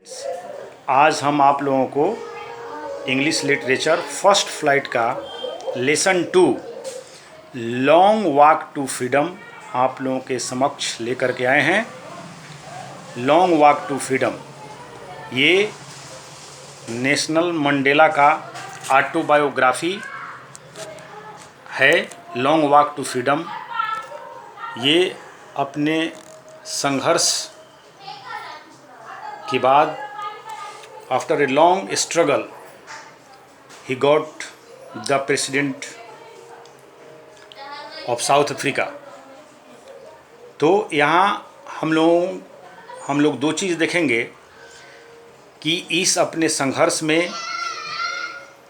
आज हम आप लोगों को इंग्लिश लिटरेचर फर्स्ट फ्लाइट का lesson 2 long walk to freedom आप लोगों के समक्ष लेकर के आए हैं। लॉन्ग वॉक टू फ्रीडम ये नेशनल मंडेला का ऑटोबायोग्राफी है। लॉन्ग वॉक टू फ्रीडम ये अपने संघर्ष के बाद after a long struggle he got the president of South Africa. तो यहाँ हम लोग दो चीज़ देखेंगे कि इस अपने संघर्ष में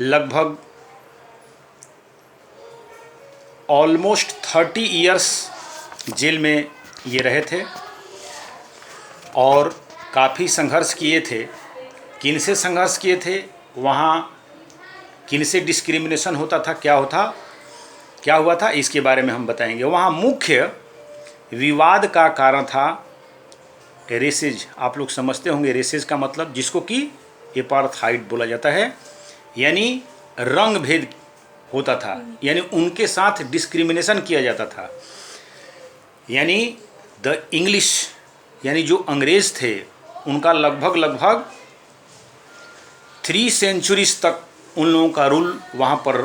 लगभग ऑलमोस्ट 30 इयर्स जेल में ये रहे थे और काफ़ी संघर्ष किए थे। किन से संघर्ष किए थे, वहाँ किन से डिस्क्रिमिनेशन होता था, क्या हुआ था, इसके बारे में हम बताएंगे। वहाँ मुख्य विवाद का कारण था रेसेज। आप लोग समझते होंगे रेसेज का मतलब, जिसको कि एपार्थाइड बोला जाता है, यानी रंग भेद होता था, यानी उनके साथ डिस्क्रिमिनेशन किया जाता था। यानी द इंग्लिश यानी जो अंग्रेज़ थे उनका लगभग 3 सेंचुरीज तक उन लोगों का रूल वहाँ पर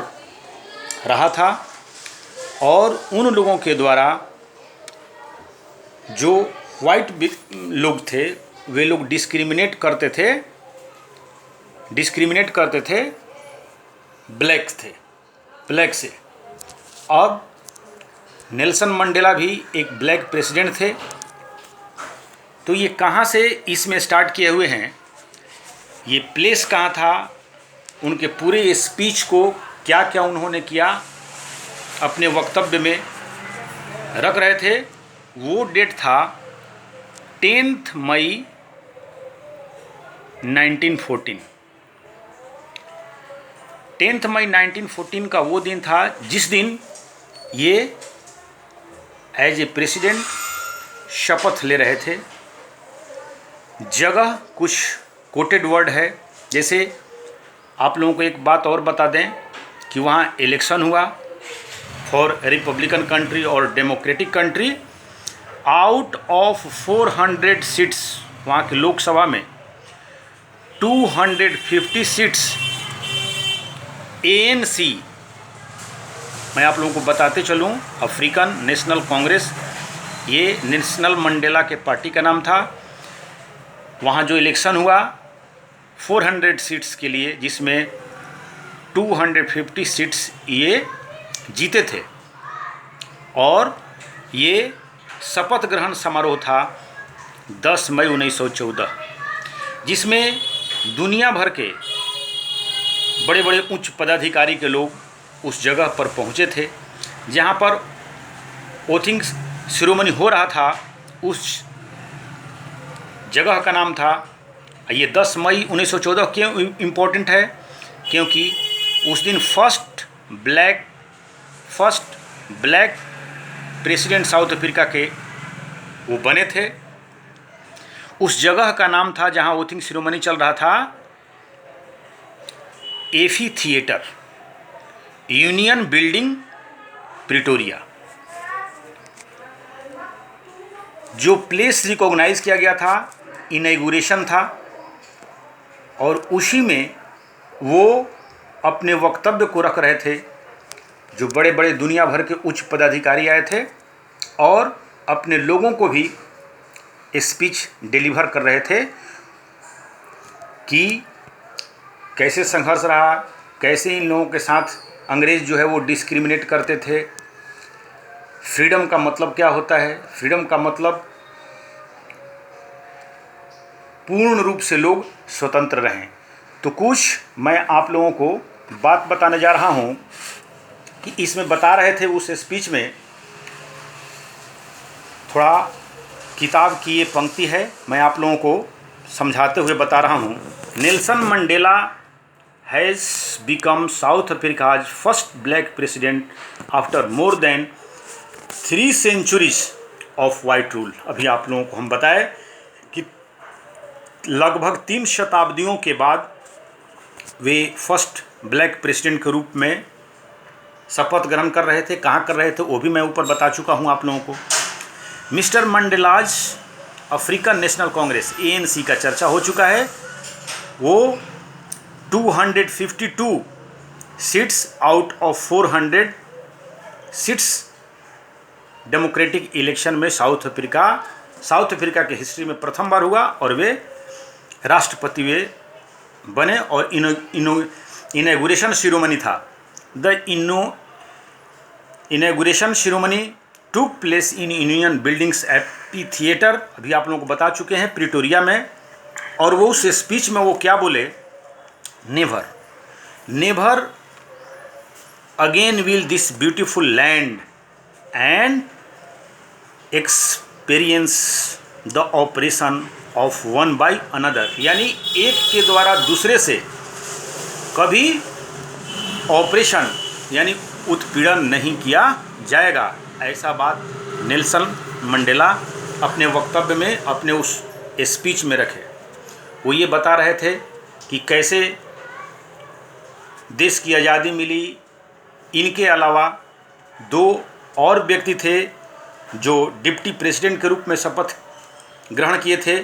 रहा था और उन लोगों के द्वारा जो वाइट लोग थे वे लोग डिस्क्रिमिनेट करते थे ब्लैक से। अब नेल्सन मंडेला भी एक ब्लैक प्रेसिडेंट थे। तो ये कहाँ से इसमें स्टार्ट किए हुए हैं, ये प्लेस कहाँ था, उनके पूरे स्पीच को क्या क्या उन्होंने किया अपने वक्तव्य में रख रहे थे, वो डेट था 10 मई 1914। 10 मई 1914 का वो दिन था जिस दिन ये एज ए प्रेसिडेंट शपथ ले रहे थे। जगह कुछ कोटेड वर्ड है, जैसे आप लोगों को एक बात और बता दें कि वहाँ इलेक्शन हुआ फॉर रिपब्लिकन कंट्री और democratic country. Out of 400 seats वहाँ की लोकसभा में 250 सीट्स ANC, मैं आप लोगों को बताते चलूँ, अफ्रीकन नेशनल कांग्रेस, ये नेशनल मंडेला के पार्टी का नाम था। वहाँ जो इलेक्शन हुआ 400 सीट्स के लिए, जिसमें 250 सीट्स ये जीते थे और ये शपथ ग्रहण समारोह था 10 मई 1914, जिसमें दुनिया भर के बड़े बड़े उच्च पदाधिकारी के लोग उस जगह पर पहुँचे थे जहाँ पर ओथिंग सेरेमनी हो रहा था। उस जगह का नाम था, ये 10 मई 1914 क्यों इम्पोर्टेंट है, क्योंकि उस दिन first black president south Africa के वो बने थे। उस जगह का नाम था, जहां वोटिंग सेरेमनी चल रहा था, एफी थिएटर, यूनियन बिल्डिंग, प्रिटोरिया। जो प्लेस रिकॉग्नाइज किया गया था, इनॉग्रेशन था और उसी में वो अपने वक्तव्य को रख रहे थे। जो बड़े बड़े दुनिया भर के उच्च पदाधिकारी आए थे और अपने लोगों को भी स्पीच डिलीवर कर रहे थे कि कैसे संघर्ष रहा, कैसे इन लोगों के साथ अंग्रेज़ जो है वो डिस्क्रिमिनेट करते थे। फ्रीडम का मतलब क्या होता है, फ्रीडम का मतलब पूर्ण रूप से लोग स्वतंत्र रहें। तो कुछ मैं आप लोगों को बात बताने जा रहा हूँ कि इसमें बता रहे थे उस स्पीच में, थोड़ा किताब की ये पंक्ति है, मैं आप लोगों को समझाते हुए बता रहा हूँ। Nelson Mandela has become South Africa's first black president after more than 3 centuries of white rule. अभी आप लोगों को हम बताए कि लगभग 3 शताब्दियों के बाद वे फर्स्ट ब्लैक प्रेसिडेंट के रूप में शपथ ग्रहण कर रहे थे। कहाँ कर रहे थे वो भी मैं ऊपर बता चुका हूँ आप लोगों को। Mister Mandela's African national Congress ANC का चर्चा हो चुका है। वो 252 seats out of 400 seats democratic election में साउथ अफ्रीका के हिस्ट्री में प्रथम बार हुआ और वे राष्ट्रपति वे बने और इनॉग्रेशन सेरेमनी था। The inauguration ceremony took place in union buildings AP theatre, अभी आप लोगों को बता चुके हैं, प्रिटोरिया में। और वो उस स्पीच में वो क्या बोले, never again will this beautiful land and experience the operation of one by another, यानी एक के द्वारा दूसरे से कभी ऑपरेशन यानी उत्पीड़न नहीं किया जाएगा। ऐसा बात नेल्सन मंडेला अपने वक्तव्य में, अपने उस स्पीच में रखे। वो ये बता रहे थे कि कैसे देश की आज़ादी मिली। इनके अलावा 2 और व्यक्ति थे जो डिप्टी प्रेसिडेंट के रूप में शपथ ग्रहण किए थे,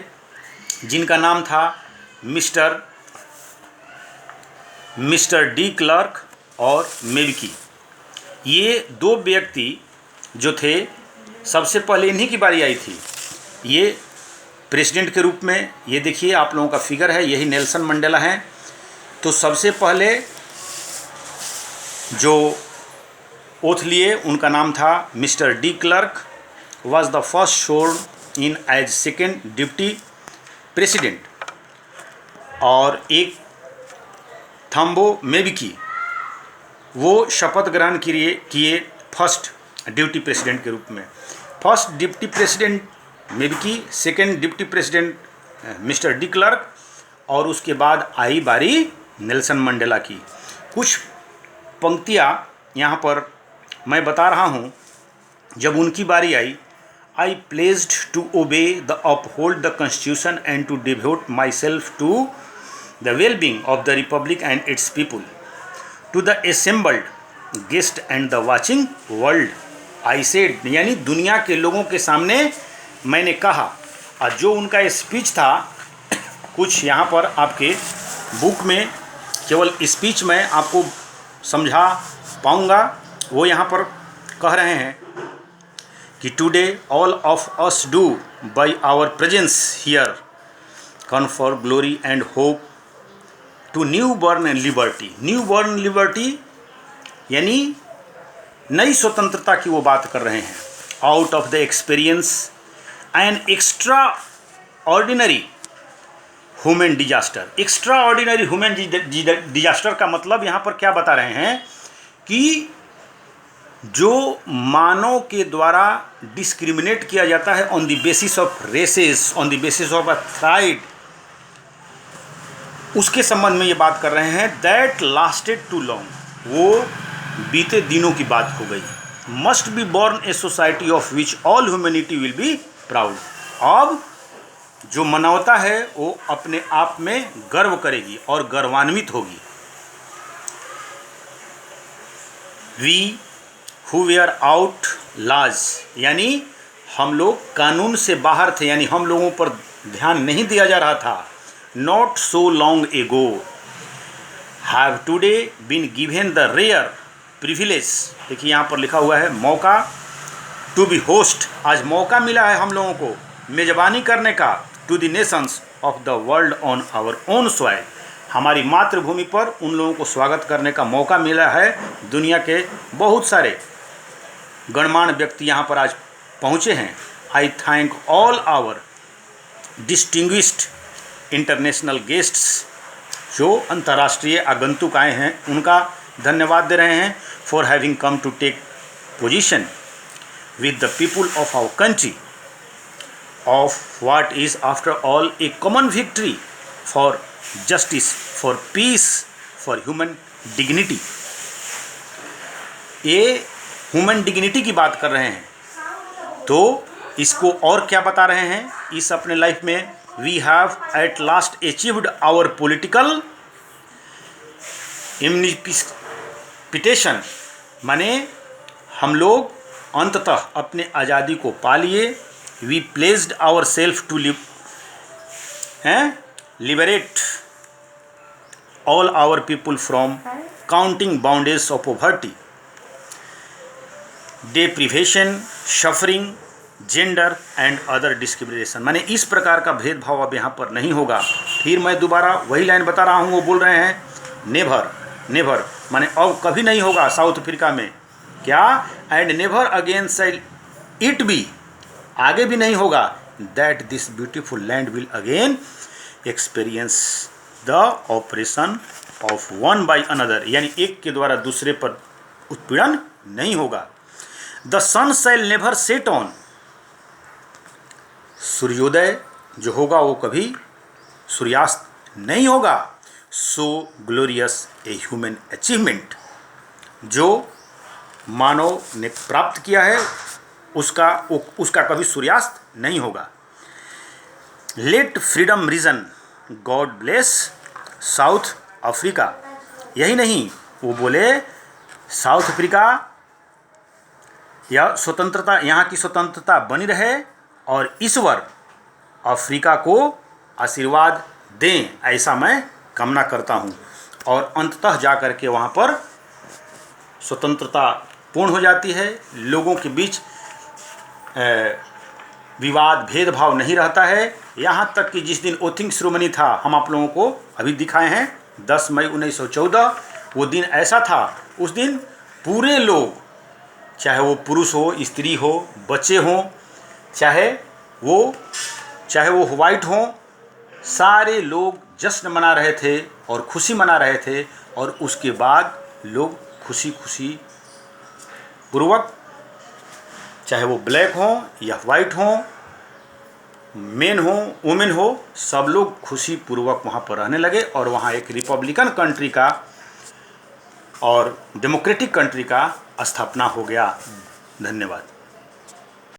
जिनका नाम था मिस्टर डी क्लर्क और मेबकी। ये 2 व्यक्ति जो थे, सबसे पहले इन्हीं की बारी आई थी ये प्रेसिडेंट के रूप में। ये देखिए आप लोगों का फिगर है, यही नेल्सन मंडेला हैं। तो सबसे पहले जो ओथ लिए उनका नाम था mister de Klerk, was the first sworn in as second deputy president. और एक थम्बो मेबकी, वो शपथ ग्रहण किए फर्स्ट डिप्टी प्रेसिडेंट के रूप में। First deputy president Mbeki, second deputy president mister de Klerk, और उसके बाद आई बारी नेल्सन मंडेला की। कुछ पंक्तियाँ यहाँ पर मैं बता रहा हूँ। जब उनकी बारी आई, I pledged to obey the uphold the constitution and to devote my self to the well being of the republic and its people, to the assembled guest and the watching world I said, यानी दुनिया के लोगों के सामने मैंने कहा। और जो उनका स्पीच था, कुछ यहाँ पर आपके बुक में केवल स्पीच में आपको समझा पाऊँगा। वो यहाँ पर कह रहे हैं कि today all of us do by our presence here confer glory and hope to newborn liberty. Newborn liberty यानी नई स्वतंत्रता की वो बात कर रहे हैं। Out of the experience an extraordinary human disaster. Extraordinary human disaster का मतलब यहाँ पर क्या बता रहे हैं कि जो मानव के द्वारा डिस्क्रिमिनेट किया जाता है on the basis of races, on the basis of a tribe, उसके संबंध में ये बात कर रहे हैं। दैट लास्टेड टू लॉन्ग, वो बीते दिनों की बात हो गई। Must be born a society of which all humanity will be proud. अब जो मानवता है वो अपने आप में गर्व करेगी और गर्वान्वित होगी। वी हु वेयर आउट लाज, यानी हम लोग कानून से बाहर थे, यानी हम लोगों पर ध्यान नहीं दिया जा रहा था। Not so long ago have today been given the rare privilege, देखिए यहाँ पर लिखा हुआ है मौका, टू बी होस्ट, आज मौका मिला है हम लोगों को मेज़बानी करने का, to the nations of the world on our own soil, हमारी मातृभूमि पर उन लोगों को स्वागत करने का मौका मिला है। दुनिया के बहुत सारे गणमान्य व्यक्ति यहाँ पर आज पहुँचे हैं। I thank all our distinguished international guests, जो अंतर्राष्ट्रीय आगंतुक आए हैं उनका धन्यवाद दे रहे हैं। For having come to take position with the people of our country of what is after all a common victory for justice, for peace, for human dignity. ये ह्यूमन डिग्निटी की बात कर रहे हैं, तो इसको और क्या बता रहे हैं इस अपने लाइफ में we have at last achieved our political emancipation, माने हम लोग अंततः अपने आज़ादी को पा लिए। We placed our self to liberate all our people from continuing bondage of poverty, deprivation, suffering, gender and other discrimination. माने इस प्रकार का भेदभाव अब यहाँ पर नहीं होगा। फिर मैं दोबारा वही लाइन बता रहा हूँ, वो बोल रहे हैं नेभर, नेभर माने अब कभी नहीं होगा साउथ अफ्रीका में, क्या, and never again shall it be, आगे भी नहीं होगा, that this beautiful land will again experience the operation of one by another, यानी एक के द्वारा दूसरे पर उत्पीड़न नहीं होगा। The sun shall never set on, सूर्योदय जो होगा वो कभी सूर्यास्त नहीं होगा। So glorious a human achievement, जो मानव ने प्राप्त किया है उसका कभी सूर्यास्त नहीं होगा। Let freedom reign, God bless South Africa. यही नहीं, वो बोले साउथ अफ्रीका या स्वतंत्रता, यहाँ की स्वतंत्रता बनी रहे और ईश्वर अफ्रीका को आशीर्वाद दें, ऐसा मैं कामना करता हूँ। और अंततः जा कर के वहाँ पर स्वतंत्रता पूर्ण हो जाती है, लोगों के बीच विवाद भेदभाव नहीं रहता है। यहाँ तक कि जिस दिन ओथिंग सेरेमनी था, हम आप लोगों को अभी दिखाए हैं 10 मई 1914, वो दिन ऐसा था, उस दिन पूरे लोग, चाहे वो पुरुष हो, स्त्री हो, बच्चे हों, चाहे वो वाइट हों, सारे लोग जश्न मना रहे थे और खुशी मना रहे थे। और उसके बाद लोग खुशी खुशी पूर्वक, चाहे वो ब्लैक हो या वाइट हो, मेन हो वुमेन हो, सब लोग खुशी पूर्वक वहाँ पर रहने लगे और वहाँ एक रिपब्लिकन कंट्री का और डेमोक्रेटिक कंट्री का स्थापना हो गया। धन्यवाद।